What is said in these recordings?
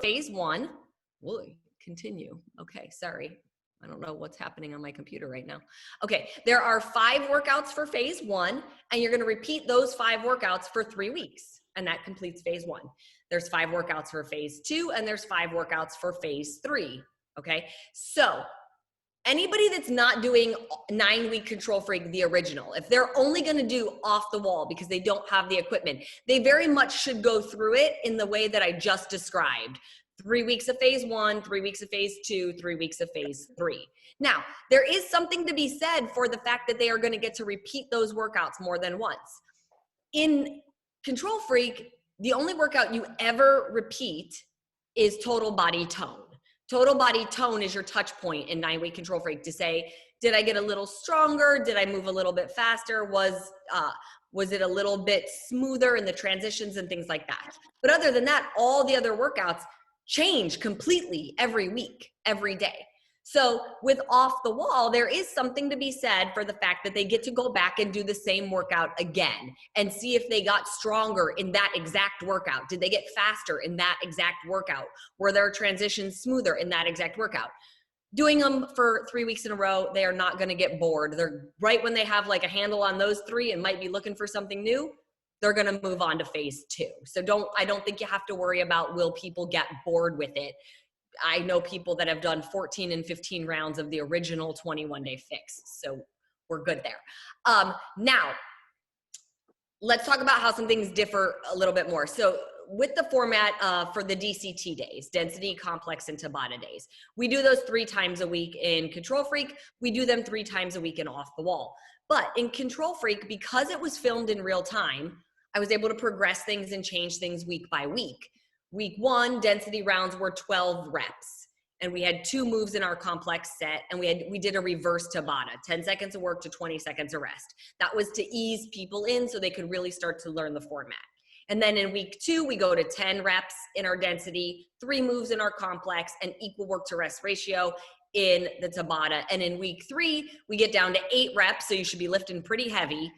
phase one. We'll continue. Okay, sorry. I don't know what's happening on my computer right now. Okay, there are 5 workouts for phase one, and you're gonna repeat those 5 workouts for 3 weeks, and that completes phase one. There's 5 workouts for phase two, and there's 5 workouts for phase three, okay? So anybody that's not doing 9-week Control Freak, the original, if they're only gonna do off the wall because they don't have the equipment, they very much should go through it in the way that I just described. 3 weeks of phase one, 3 weeks of phase two, 3 weeks of phase three. Now, there is something to be said for the fact that they are gonna get to repeat those workouts more than once. In Control Freak, the only workout you ever repeat is total body tone. Total body tone is your touch point in 9-week Control Freak to say, did I get a little stronger? Did I move a little bit faster? Was it a little bit smoother in the transitions and things like that? But other than that, all the other workouts change completely every week, every day. So with off the wall, there is something to be said for the fact that they get to go back and do the same workout again and see if they got stronger in that exact workout. Did they get faster in that exact workout? Were their transitions smoother in that exact workout? Doing them for 3 weeks in a row, they are not gonna get bored. They're right when they have like a handle on those 3 and might be looking for something new, they're gonna move on to phase two. So I don't think you have to worry about will people get bored with it. I know people that have done 14 and 15 rounds of the original 21-day fix. So we're good there. Now, let's talk about how some things differ a little bit more. So with the format for the DCT days, density, complex, and Tabata days, we do those 3 times a week in Control Freak. We do them 3 times a week in Off the Wall. But in Control Freak, because it was filmed in real time, I was able to progress things and change things week by week. Week 1, density rounds were 12 reps. And we had 2 moves in our complex set, and we did a reverse Tabata, 10 seconds of work to 20 seconds of rest. That was to ease people in so they could really start to learn the format. And then in week 2, we go to 10 reps in our density, 3 moves in our complex, and equal work to rest ratio in the Tabata. And in week 3, we get down to 8 reps, so you should be lifting pretty heavy,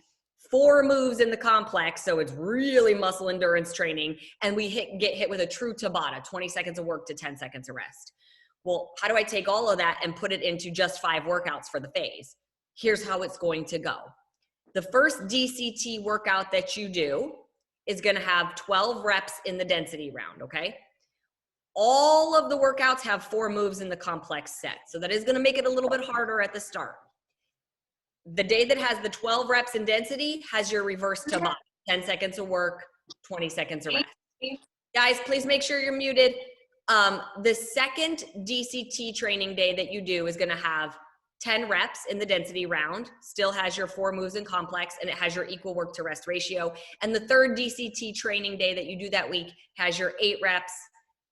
4 moves in the complex, so it's really muscle endurance training, and we get hit with a true Tabata, 20 seconds of work to 10 seconds of rest. Well, how do I take all of that and put it into just 5 workouts for the phase? Here's how it's going to go. The first DCT workout that you do is gonna have 12 reps in the density round, okay? All of the workouts have 4 moves in the complex set, so that is gonna make it a little bit harder at the start. The day that has the 12 reps in density has your reverse Tabata, 10 seconds of work, 20 seconds of rest. Guys, please make sure you're muted. The second DCT training day that you do is gonna have 10 reps in the density round, still has your 4 moves in complex, and it has your equal work to rest ratio. And the third DCT training day that you do that week has your 8 reps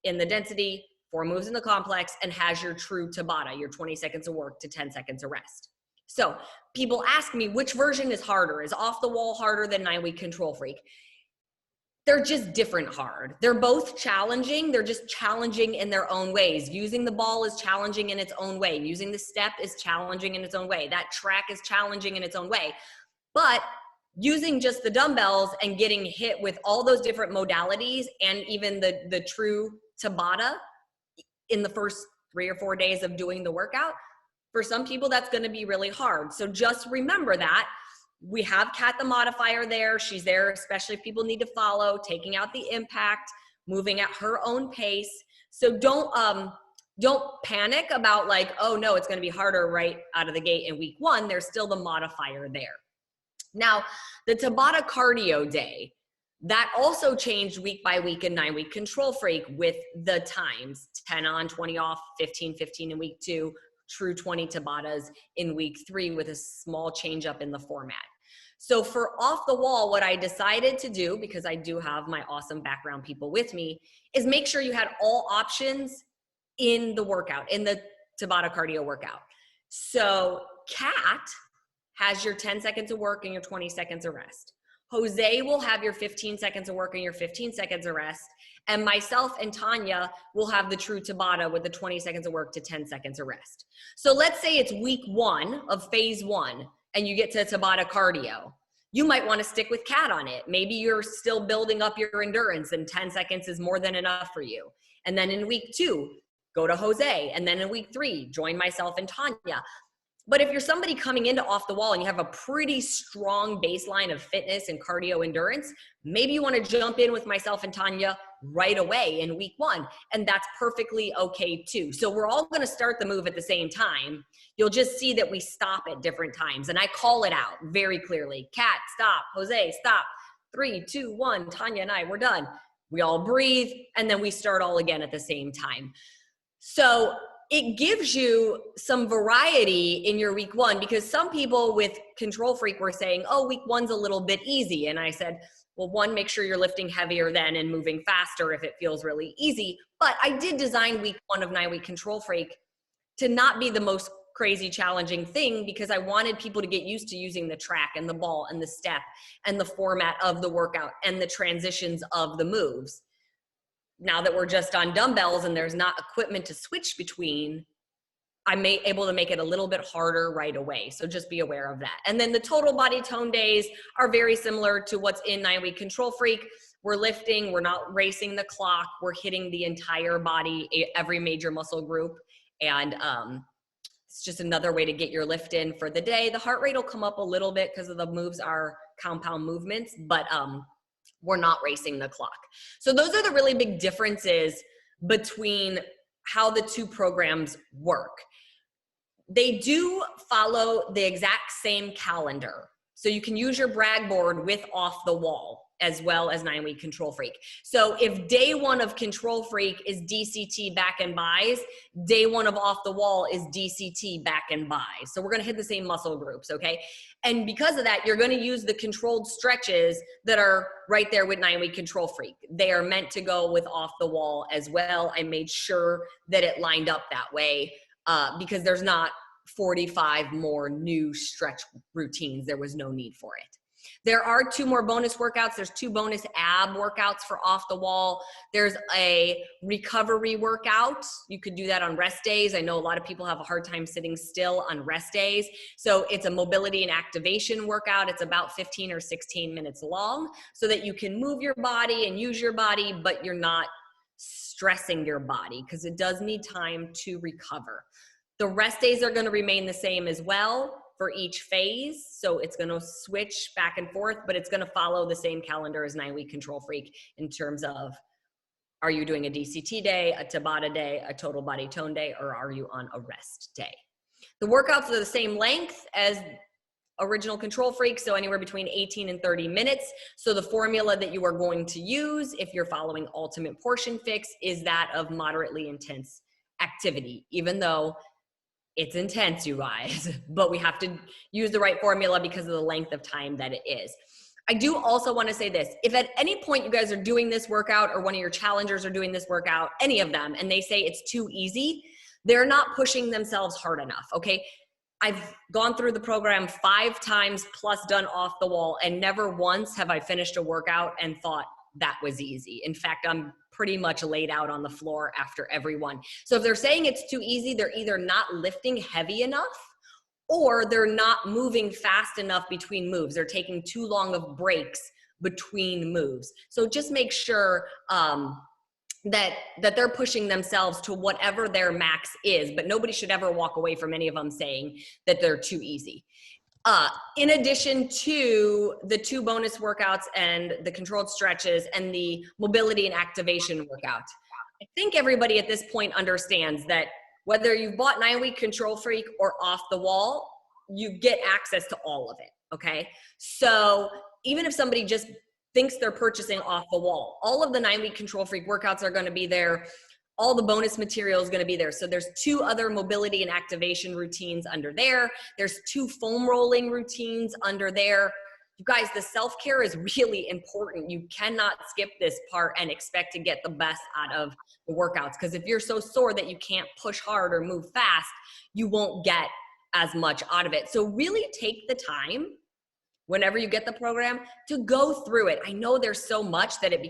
in the density, 4 moves in the complex, and has your true Tabata, your 20 seconds of work to 10 seconds of rest. So people ask me, which version is harder? Is Off the Wall harder than 9-week Control Freak? They're just different hard. They're both challenging. They're just challenging in their own ways. Using the ball is challenging in its own way. Using the step is challenging in its own way. That track is challenging in its own way. But using just the dumbbells and getting hit with all those different modalities and even the true Tabata in the first 3 or 4 days of doing the workout, for some people, that's gonna be really hard. So just remember that. We have Kat the modifier there. She's there, especially if people need to follow, taking out the impact, moving at her own pace. So don't panic about like, oh no, it's gonna be harder right out of the gate in week 1. There's still the modifier there. Now, the Tabata cardio day, that also changed week by week in 9-week Control Freak with the times, 10 on, 20 off, 15, 15 in week 2, true 20 Tabatas in week 3 with a small change up in the format. So for Off the Wall, what I decided to do, because I do have my awesome background people with me, is make sure you had all options in the workout, in the Tabata cardio workout. So Kat has your 10 seconds of work and your 20 seconds of rest. Jose will have your 15 seconds of work and your 15 seconds of rest. And myself and Tanya will have the true Tabata with the 20 seconds of work to 10 seconds of rest. So let's say it's week 1 of phase 1 and you get to Tabata cardio. You might want to stick with Kat on it. Maybe you're still building up your endurance and 10 seconds is more than enough for you. And then in week 2, go to Jose. And then in week 3, join myself and Tanya. But if you're somebody coming into Off the Wall and you have a pretty strong baseline of fitness and cardio endurance, maybe you want to jump in with myself and Tanya right away in week 1. And that's perfectly okay too. So we're all going to start the move at the same time. You'll just see that we stop at different times. And I call it out very clearly. Kat, stop. Jose, stop. 3, 2, 1. Tanya and I, we're done. We all breathe. And then we start all again at the same time. So it gives you some variety in your week 1, because some people with Control Freak were saying, oh, week 1's a little bit easy. And I said, well, 1, make sure you're lifting heavier then and moving faster if it feels really easy. But I did design week 1 of 9-week Control Freak to not be the most crazy challenging thing, because I wanted people to get used to using the track and the ball and the step and the format of the workout and the transitions of the moves. Now that we're just on dumbbells and there's not equipment to switch between, I'm able to make it a little bit harder right away. So just be aware of that. And then the total body tone days are very similar to what's in 9-week Control Freak. We're lifting, we're not racing the clock, we're hitting the entire body, every major muscle group. And it's just another way to get your lift in for the day. The heart rate will come up a little bit because of the moves are compound movements, but we're not racing the clock. So those are the really big differences between how the 2 programs work. They do follow the exact same calendar. So you can use your brag board with Off the Wall as well as 9-week Control Freak. So if day 1 of Control Freak is DCT back and buys, day 1 of Off the Wall is DCT back and buys. So we're gonna hit the same muscle groups, okay? And because of that, you're gonna use the controlled stretches that are right there with 9-week Control Freak. They are meant to go with Off the Wall as well. I made sure that it lined up that way because there's not 45 more new stretch routines. There was no need for it. There are 2 more bonus workouts. There's 2 bonus ab workouts for Off the Wall. There's a recovery workout. You could do that on rest days. I know a lot of people have a hard time sitting still on rest days. So it's a mobility and activation workout. It's about 15 or 16 minutes long so that you can move your body and use your body, but you're not stressing your body because it does need time to recover. The rest days are going to remain the same as well for each phase. So it's going to switch back and forth, but it's going to follow the same calendar as 9-week Control Freak in terms of, are you doing a DCT day, a Tabata day, a total body tone day, or are you on a rest day? The workouts are the same length as original Control Freak, so anywhere between 18 and 30 minutes. So the formula that you are going to use if you're following Ultimate Portion Fix is that of moderately intense activity, even though it's intense, you guys, but we have to use the right formula because of the length of time that it is. I do also want to say this. If at any point you guys are doing this workout or one of your challengers are doing this workout, any of them, and they say it's too easy, they're not pushing themselves hard enough, okay? I've gone through the program 5 times plus done Off the Wall, and never once have I finished a workout and thought that was easy. In fact, I'm pretty much laid out on the floor after every one. So if they're saying it's too easy, they're either not lifting heavy enough or they're not moving fast enough between moves. They're taking too long of breaks between moves. So just make sure that they're pushing themselves to whatever their max is, but nobody should ever walk away from any of them saying that they're too easy. In addition to the 2 bonus workouts and the controlled stretches and the mobility and activation workout, I think everybody at this point understands that whether you've bought 9-week Control Freak or Off the Wall, you get access to all of it, okay? So even if somebody just thinks they're purchasing Off the Wall, all of the 9-week Control Freak workouts are gonna be there. All the bonus material is going to be there. So there's 2 other mobility and activation routines under there. There's 2 foam rolling routines under there. You guys, the self-care is really important. You cannot skip this part and expect to get the best out of the workouts. Because if you're so sore that you can't push hard or move fast, you won't get as much out of it. So really take the time whenever you get the program to go through it. I know there's so much that it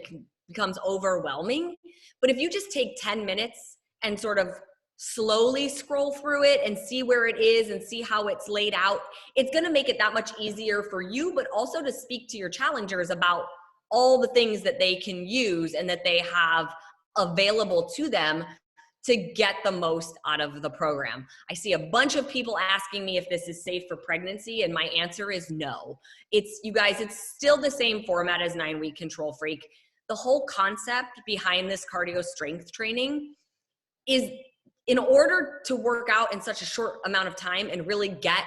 becomes overwhelming, but if you just take 10 minutes and sort of slowly scroll through it and see where it is and see how it's laid out, it's going to make it that much easier for you, but also to speak to your challengers about all the things that they can use and that they have available to them to get the most out of the program. I see a bunch of people asking me if this is safe for pregnancy, and my answer is no. It's, you guys, it's still the same format as 9-week Control Freak. The whole concept behind this cardio strength training is, in order to work out in such a short amount of time and really get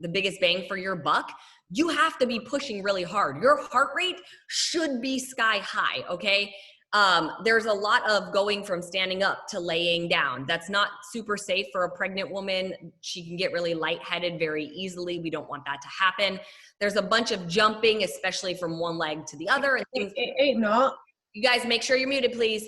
the biggest bang for your buck, you have to be pushing really hard. Your heart rate should be sky high, okay? There's a lot of going from standing up to laying down. That's not super safe for a pregnant woman. She can get really lightheaded very easily. We don't want that to happen. There's a bunch of jumping, especially from one leg to the other. And things. No. You guys, make sure you're muted, please.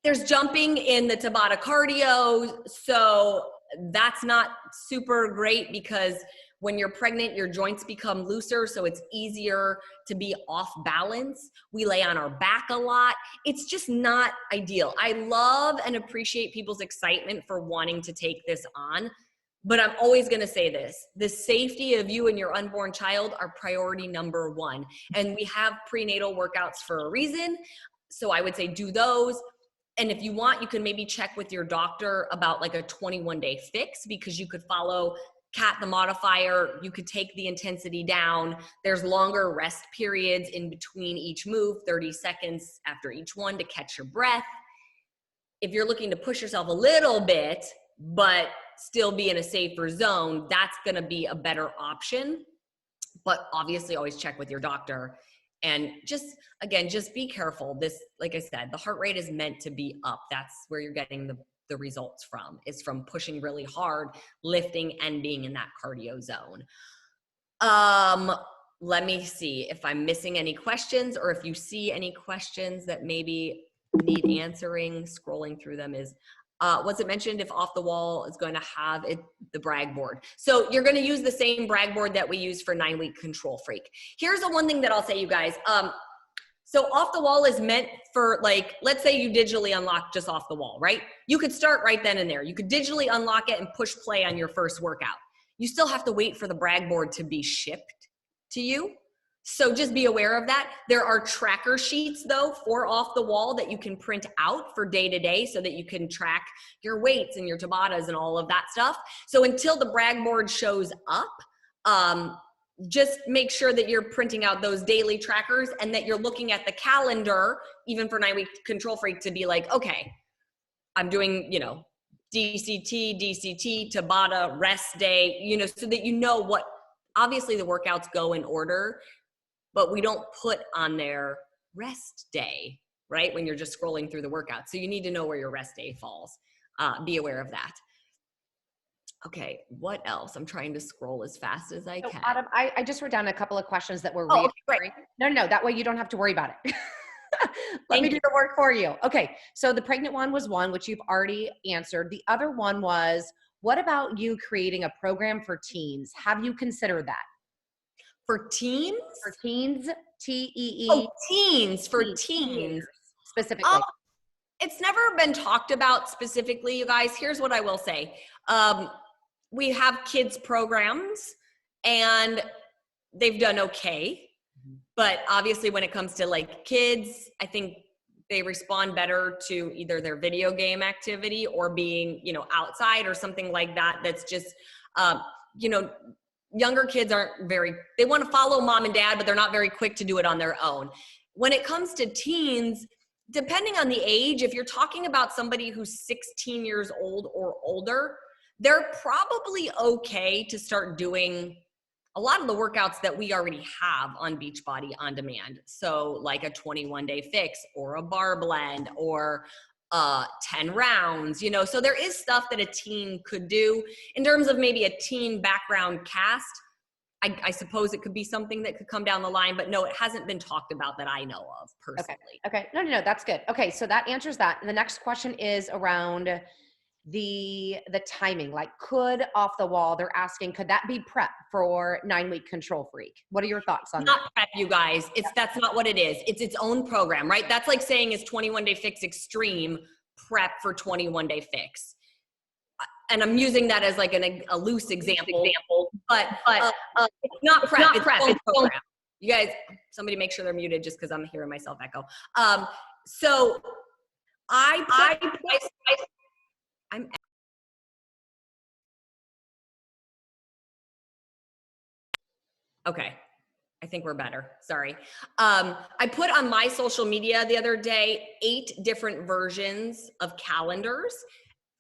There's jumping in the Tabata cardio. So that's not super great, because when you're pregnant, your joints become looser, so it's easier to be off balance. We lay on our back a lot. It's just not ideal. I love and appreciate people's excitement for wanting to take this on, but I'm always gonna say this: the safety of you and your unborn child are priority number one. And we have prenatal workouts for a reason. So I would say do those. And if you want, you can maybe check with your doctor about like a 21-day fix, because you could follow CAT the modifier, you could take the intensity down. There's longer rest periods in between each move, 30 seconds after each one to catch your breath. If you're looking to push yourself a little bit, but still be in a safer zone, that's gonna be a better option. But obviously always check with your doctor. And just, again, just be careful. This, like I said, the heart rate is meant to be up. That's where you're getting the results from, is from pushing really hard, lifting, and being in that cardio zone. Let me see if I'm missing any questions, or if you see any questions that maybe need answering. Scrolling through them is, was it mentioned if Off the Wall is going to have the brag board? So you're going to use the same brag board that we use for 9-week Control Freak. Here's the one thing that I'll say, you guys. So Off the Wall is meant for, like, let's say you digitally unlock just Off the Wall, right? You could start right then and there. You could digitally unlock it and push play on your first workout. You still have to wait for the brag board to be shipped to you. So just be aware of that. There are tracker sheets, though, for Off the Wall that you can print out for day to day, so that you can track your weights and your Tabatas and all of that stuff. So until the brag board shows up, just make sure that you're printing out those daily trackers, and that you're looking at the calendar, even for 9-week Control Freak, to be like, okay, I'm doing, DCT, Tabata, rest day, so that you know what, obviously the workouts go in order, but we don't put on there rest day, right? When you're just scrolling through the workout. So you need to know where your rest day falls. Be aware of that. Okay, what else? I'm trying to scroll as fast as I can. Autumn, I just wrote down a couple of questions that were great. No, that way you don't have to worry about it. Let me do the work for you. Okay, so the pregnant one was one, which you've already answered. The other one was, what about you creating a program for teens? Have you considered that? For teens? For teens, T-E-E. Oh, teens, for teens. Specifically. It's never been talked about specifically, you guys. Here's what I will say. We have kids programs, and they've done okay. But obviously when it comes to like kids, I think they respond better to either their video game activity or being, outside or something like that. That's just, younger kids they want to follow mom and dad, but they're not very quick to do it on their own. When it comes to teens, depending on the age, if you're talking about somebody who's 16 years old or older, they're probably okay to start doing a lot of the workouts that we already have on Beachbody On Demand. So like a 21-day fix, or a bar blend, or 10 rounds, so there is stuff that a teen could do. In terms of maybe a teen background cast, I suppose it could be something that could come down the line, but no, it hasn't been talked about that I know of personally. Okay. No, that's good. Okay, so that answers that. The next question is around the timing. Like, could Off the Wall, they're asking, could that be prep for 9-week Control Freak? What are your thoughts on that? Not prep, you guys. That's not what it is. It's its own program, right? That's like saying, is 21-day fix extreme prep for 21-day fix? And I'm using that as like a loose example, but it's not prep. It's program. You guys, somebody make sure they're muted, just because I'm hearing myself echo. So I'm okay. I think we're better. Sorry. I put on my social media the other day 8 different versions of calendars,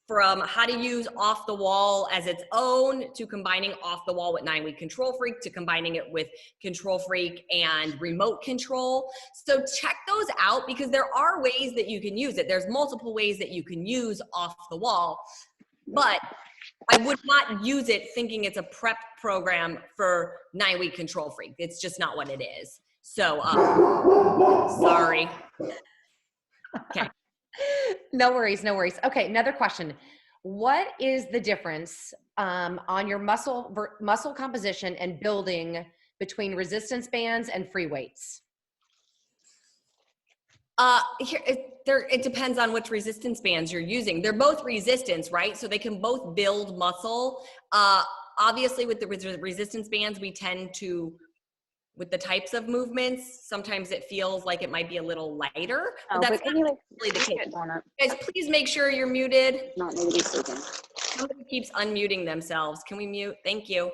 from how to use Off the Wall as its own, to combining Off the Wall with 9-Week Control Freak, to combining it with Control Freak and Remote Control. So check those out, because there are ways that you can use it. There's multiple ways that you can use Off the Wall, but I would not use it thinking it's a prep program for 9-Week Control Freak. It's just not what it is. So, sorry. Okay. No worries, no worries. Okay, another question. What is the difference on your muscle composition and building between resistance bands and free weights? It depends on which resistance bands you're using. They're both resistance, right? So they can both build muscle. Obviously, with the resistance bands, we tend to, with the types of movements, sometimes it feels like it might be a little lighter, but that's not really the case. Guys, please make sure you're muted. Not nobody speaking. Somebody keeps unmuting themselves. Can we mute? Thank you.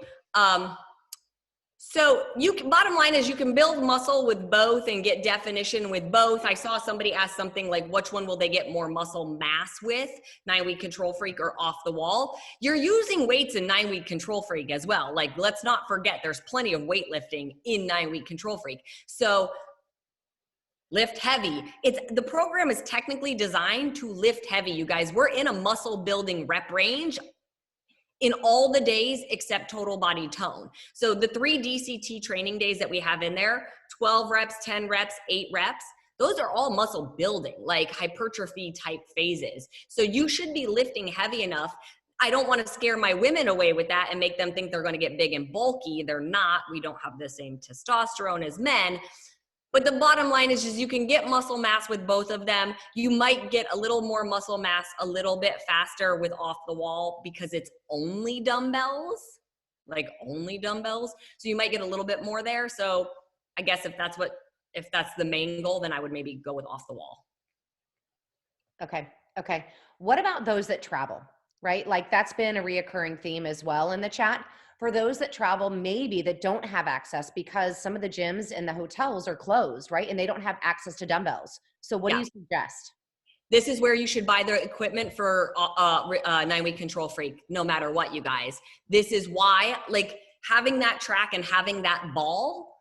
So bottom line is you can build muscle with both and get definition with both. I saw somebody ask something like, which one will they get more muscle mass with, 9-Week Control Freak or Off the Wall? You're using weights in 9-Week Control Freak as well. Like, let's not forget, there's plenty of weightlifting in 9-Week Control Freak. So lift heavy. The program is technically designed to lift heavy, you guys. We're in a muscle building rep range in all the days except total body tone. So the 3 DCT training days that we have in there, 12 reps, 10 reps, 8 reps, those are all muscle building, like hypertrophy type phases. So you should be lifting heavy enough. I don't want to scare my women away with that and make them think they're going to get big and bulky. They're not. We don't have the same testosterone as men. But the bottom line is just you can get muscle mass with both of them. You might get a little more muscle mass a little bit faster with Off the Wall because it's only dumbbells, like only dumbbells. So you might get a little bit more there. So I guess if that's the main goal, then I would maybe go with Off the Wall. Okay. Okay. What about those that travel, right? Like that's been a reoccurring theme as well in the chat. For those that travel, maybe that don't have access because some of the gyms and the hotels are closed, right? And they don't have access to dumbbells. So what do you suggest? This is where you should buy the equipment for 9-Week Control Freak, no matter what, you guys. This is why, like, having that track and having that ball,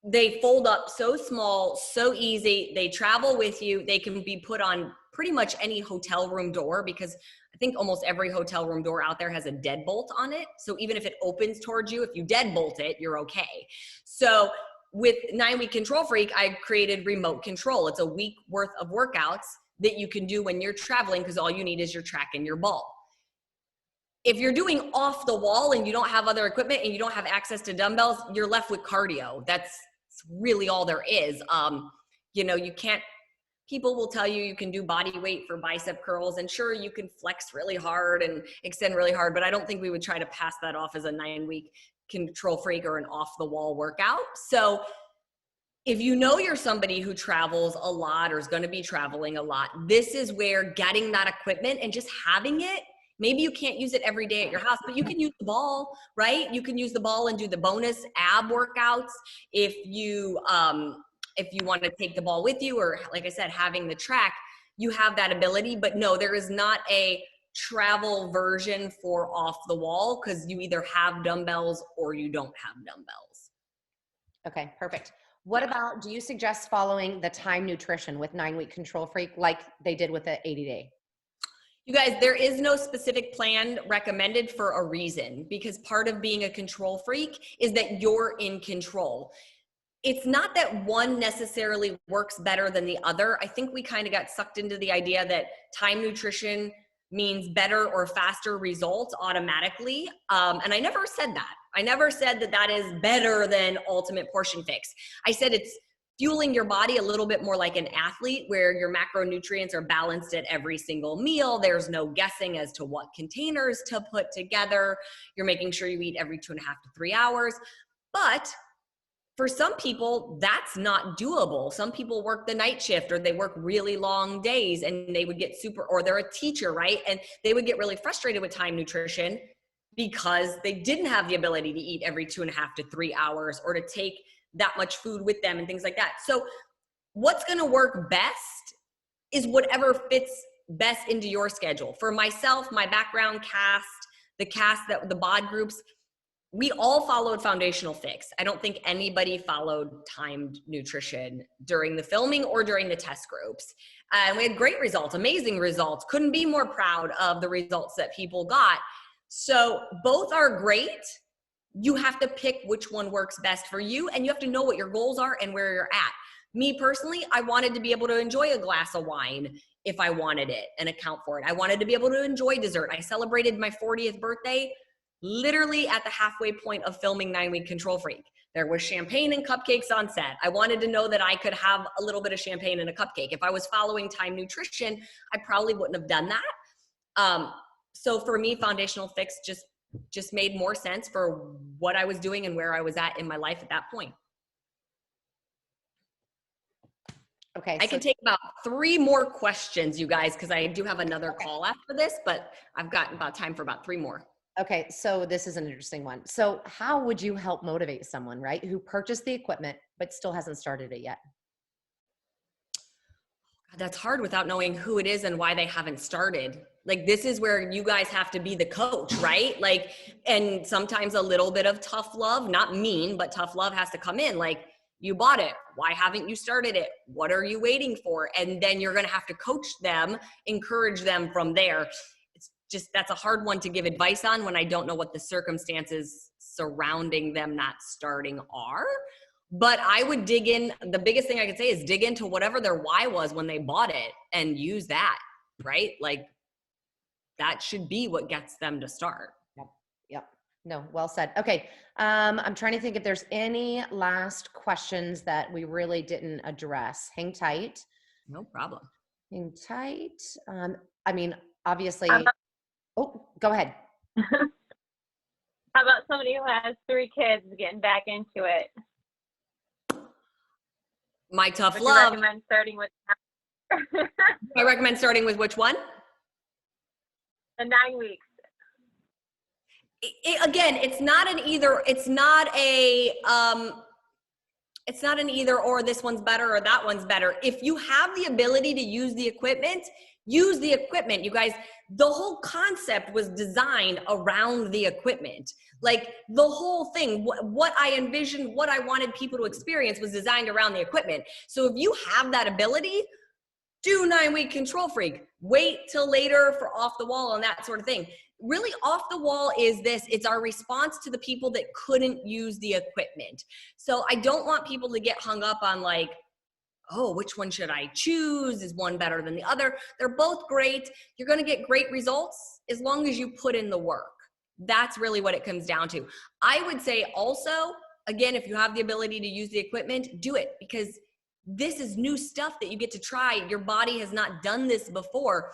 they fold up so small, so easy. They travel with you. They can be put on pretty much any hotel room door, because I think almost every hotel room door out there has a deadbolt on it. So even if it opens towards you, if you deadbolt it, you're okay. So with 9-Week Control Freak, I created remote control. It's a week worth of workouts that you can do when you're traveling, because all you need is your track and your ball. If you're doing Off the Wall and you don't have other equipment and you don't have access to dumbbells, you're left with cardio. That's really all there is. You can't, people will tell you can do body weight for bicep curls, and sure, you can flex really hard and extend really hard, but I don't think we would try to pass that off as a 9-Week Control Freak or an Off the Wall workout. So if you know you're somebody who travels a lot or is going to be traveling a lot, this is where getting that equipment and just having it, maybe you can't use it every day at your house, but you can use the ball, right? You can use the ball and do the bonus ab workouts. If you want to take the ball with you, or like I said, having the track, you have that ability. But no, there is not a travel version for Off the Wall, because you either have dumbbells or you don't have dumbbells. Okay, perfect. What about, do you suggest following the time nutrition with 9-Week Control Freak like they did with the 80-day? You guys, there is no specific plan recommended for a reason, because part of being a control freak is that you're in control. It's not that one necessarily works better than the other. I think we kind of got sucked into the idea that time nutrition means better or faster results automatically. And I never said that. I never said that that is better than Ultimate Portion Fix. I said it's fueling your body a little bit more like an athlete, where your macronutrients are balanced at every single meal. There's no guessing as to what containers to put together. You're making sure you eat every 2.5 to 3 hours. But for some people, that's not doable. Some people work the night shift or they work really long days and they would get or they're a teacher, right? And they would get really frustrated with time nutrition because they didn't have the ability to eat every 2.5 to 3 hours or to take that much food with them and things like that. So what's going to work best is whatever fits best into your schedule. For myself, my background cast, the BOD groups, we all followed Foundational Fix. I don't think anybody followed timed nutrition during the filming or during the test groups. And we had great results, amazing results. Couldn't be more proud of the results that people got. So both are great. You have to pick which one works best for you, and you have to know what your goals are and where you're at. Me personally, I wanted to be able to enjoy a glass of wine if I wanted it and account for it. I wanted to be able to enjoy dessert. I celebrated my 40th birthday literally at the halfway point of filming 9-Week Control Freak. There was champagne and cupcakes on set. I wanted to know that I could have a little bit of champagne and a cupcake. If I was following time nutrition, I probably wouldn't have done that. So for me, Foundational Fix just made more sense for what I was doing and where I was at in my life at that point. Okay. I can take about 3 more questions, you guys, because I do have another call after this, but I've got about time for about 3 more. Okay, so this is an interesting one. So how would you help motivate someone, right, who purchased the equipment but still hasn't started it yet? That's hard without knowing who it is and why they haven't started. Like, this is where you guys have to be the coach, right? Like, and sometimes a little bit of tough love, not mean, but tough love has to come in. Like, you bought it. Why haven't you started it? What are you waiting for? And then you're going to have to coach them, encourage them from there. Just, that's a hard one to give advice on when I don't know what the circumstances surrounding them not starting are. But I would dig in. The biggest thing I could say is dig into whatever their why was when they bought it and use that, right? Like, that should be what gets them to start. Yep. No, well said. Okay. I'm trying to think if there's any last questions that we really didn't address. Hang tight. No problem. Hang tight. I mean, obviously, oh, go ahead. How about somebody who has 3 kids getting back into it? My tough Would love. you recommend starting with I recommend starting with which one? the 9 weeks? Again, it's not an either. It's not an either or. This one's better or that one's better. If you have the ability to use the equipment, use the equipment. You guys, the whole concept was designed around the equipment. Like, the whole thing, what I envisioned, what I wanted people to experience was designed around the equipment. So if you have that ability, do 9-Week Control Freak. Wait till later for Off the Wall and that sort of thing. Really, Off the Wall is this. It's our response to the people that couldn't use the equipment. So I don't want people to get hung up on, like, oh, which one should I choose? Is one better than the other? They're both great. You're going to get great results as long as you put in the work. That's really what it comes down to. I would say also, again, if you have the ability to use the equipment, do it, because this is new stuff that you get to try. Your body has not done this before.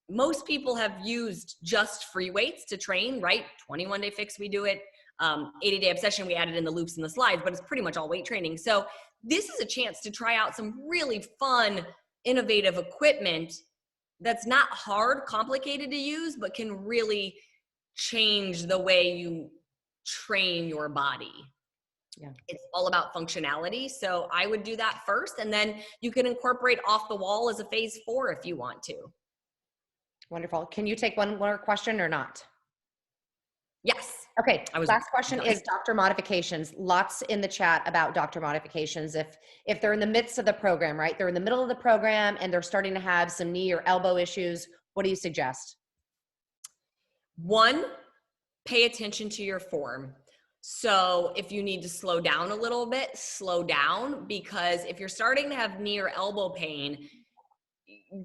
Most people have used just free weights to train, right? 21-day fix, we do it. 80-day obsession, we added in the loops and the slides, but it's pretty much all weight training. So this is a chance to try out some really fun, innovative equipment that's not hard, complicated to use, but can really change the way you train your body. Yeah. It's all about functionality. So I would do that first, and then you can incorporate Off the Wall as a phase 4 if you want to. Wonderful. Can you take one more question or not? Yes. Okay. Last question is doctor modifications. Lots in the chat about doctor modifications. If they're in the midst of the program, right? They're in the middle of the program and they're starting to have some knee or elbow issues. What do you suggest? 1, pay attention to your form. So if you need to slow down a little bit, slow down, because if you're starting to have knee or elbow pain,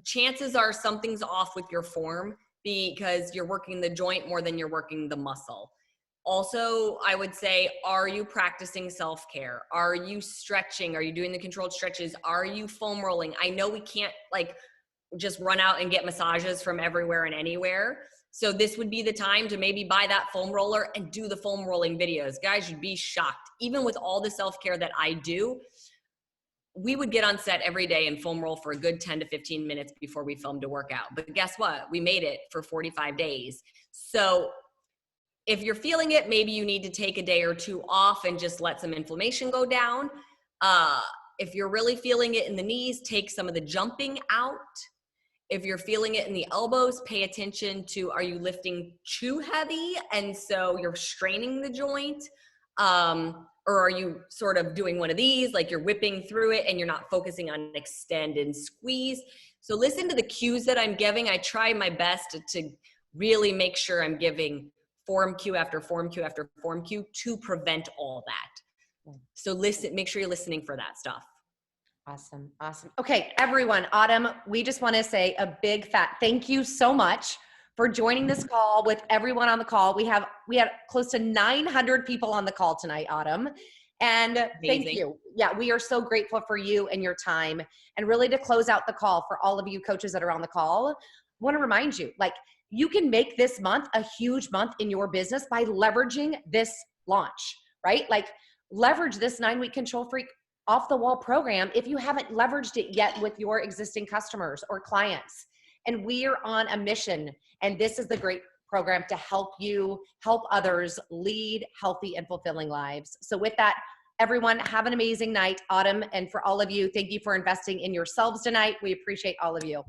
chances are something's off with your form because you're working the joint more than you're working the muscle. Also, I would say, are you practicing self-care? Are you stretching? Are you doing the controlled stretches? Are you foam rolling? I know we can't, like, just run out and get massages from everywhere and anywhere. So this would be the time to maybe buy that foam roller and do the foam rolling videos. Guys, you'd be shocked. Even with all the self-care that I do, we would get on set every day and foam roll for a good 10 to 15 minutes before we filmed a workout. But guess what? We made it for 45 days. So if you're feeling it, maybe you need to take a day or two off and just let some inflammation go down. If you're really feeling it in the knees, take some of the jumping out. If you're feeling it in the elbows, pay attention to, are you lifting too heavy? And so you're straining the joint. Or are you sort of doing one of these, like you're whipping through it and you're not focusing on extend and squeeze? So listen to the cues that I'm giving. I try my best to really make sure I'm giving form cue after form cue after form cue to prevent all that. So listen, make sure you're listening for that stuff. Awesome. Awesome. Okay, everyone, Autumn, we just want to say a big fat thank you so much for joining this call with everyone on the call. We had close to 900 people on the call tonight, Autumn. And thank Amazing. you. Yeah, we are so grateful for you and your time. And really, to close out the call, for all of you coaches that are on the call, I want to remind you, like, you can make this month a huge month in your business by leveraging this launch, right? Like, leverage this 9-week Control Freak off the wall program if you haven't leveraged it yet with your existing customers or clients. And we are on a mission, and this is the great program to help you help others lead healthy and fulfilling lives. So with that, everyone, have an amazing night. Autumn, and for all of you, thank you for investing in yourselves tonight. We appreciate all of you.